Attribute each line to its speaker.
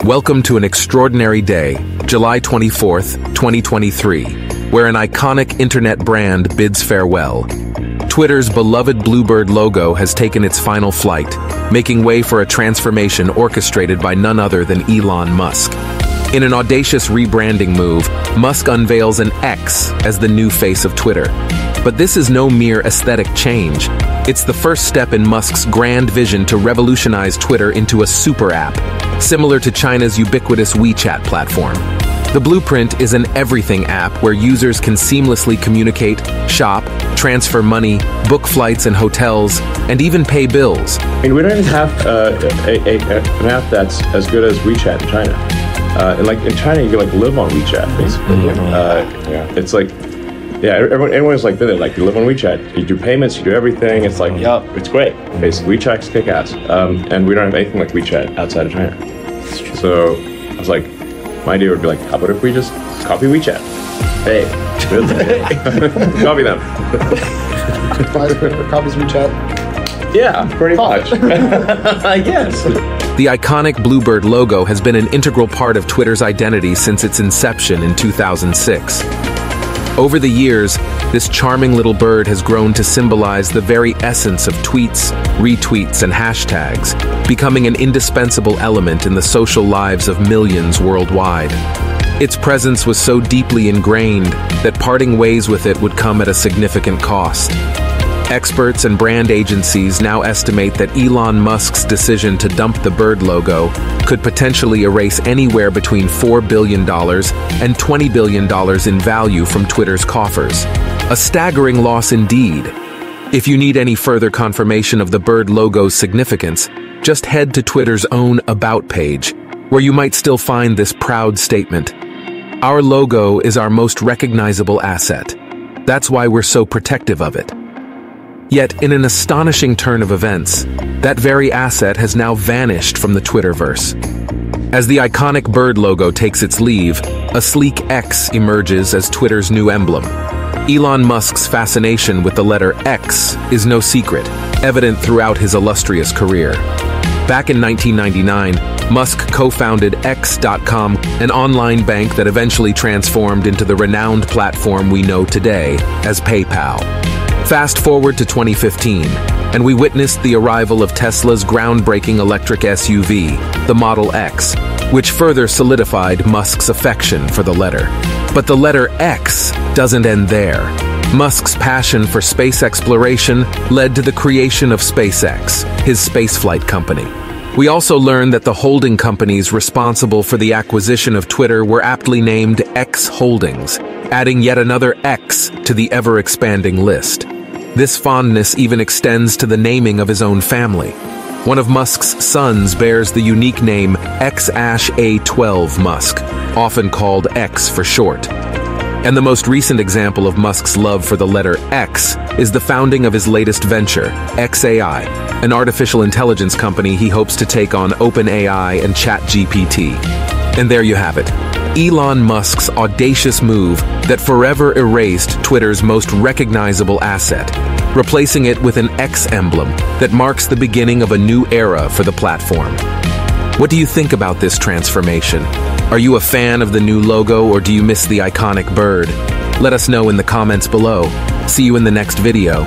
Speaker 1: Welcome to an extraordinary day, July 24th, 2023, where an iconic internet brand bids farewell. Twitter's beloved Bluebird logo has taken its final flight, making way for a transformation orchestrated by none other than Elon Musk. In an audacious rebranding move, Musk unveils an X as the new face of Twitter. But this is no mere aesthetic change. It's the first step in Musk's grand vision to revolutionize Twitter into a super app, similar to China's ubiquitous WeChat platform. The blueprint is an everything app where users can seamlessly communicate, shop, transfer money, book flights and hotels, and even pay bills.
Speaker 2: I mean, we don't even have an app that's as good as WeChat in China. And like in China, you can live on WeChat basically. It's like, everyone's like, they live on WeChat. You do payments, you do everything. It's like, it's great. Basically, WeChat's kick-ass, and we don't have anything like WeChat outside of China. So I was like, my idea would be like, how about if we just copy WeChat? Hey, copy them.
Speaker 3: Copies WeChat.
Speaker 2: Yeah, pretty much. I guess.
Speaker 1: The iconic Bluebird logo has been an integral part of Twitter's identity since its inception in 2006. Over the years, this charming little bird has grown to symbolize the very essence of tweets, retweets, and hashtags, becoming an indispensable element in the social lives of millions worldwide. Its presence was so deeply ingrained that parting ways with it would come at a significant cost. Experts and brand agencies now estimate that Elon Musk's decision to dump the bird logo could potentially erase anywhere between $4 billion and $20 billion in value from Twitter's coffers. A staggering loss indeed. If you need any further confirmation of the bird logo's significance, just head to Twitter's own About page, where you might still find this proud statement. Our logo is our most recognizable asset. That's why we're so protective of it. Yet, in an astonishing turn of events, that very asset has now vanished from the Twitterverse. As the iconic bird logo takes its leave, a sleek X emerges as Twitter's new emblem. Elon Musk's fascination with the letter X is no secret, evident throughout his illustrious career. Back in 1999, Musk co-founded X.com, an online bank that eventually transformed into the renowned platform we know today as PayPal. Fast forward to 2015, and we witnessed the arrival of Tesla's groundbreaking electric SUV, the Model X, which further solidified Musk's affection for the letter. But the letter X doesn't end there. Musk's passion for space exploration led to the creation of SpaceX, his spaceflight company. We also learned that the holding companies responsible for the acquisition of Twitter were aptly named X Holdings, adding yet another X to the ever-expanding list. This fondness even extends to the naming of his own family. One of Musk's sons bears the unique name X-A12 Musk, often called X for short. And the most recent example of Musk's love for the letter X is the founding of his latest venture, XAI, an artificial intelligence company he hopes to take on OpenAI and ChatGPT. And there you have it. Elon Musk's audacious move that forever erased Twitter's most recognizable asset, replacing it with an X emblem that marks the beginning of a new era for the platform. What do you think about this transformation? Are you a fan of the new logo, or do you miss the iconic bird? Let us know in the comments below. See you in the next video.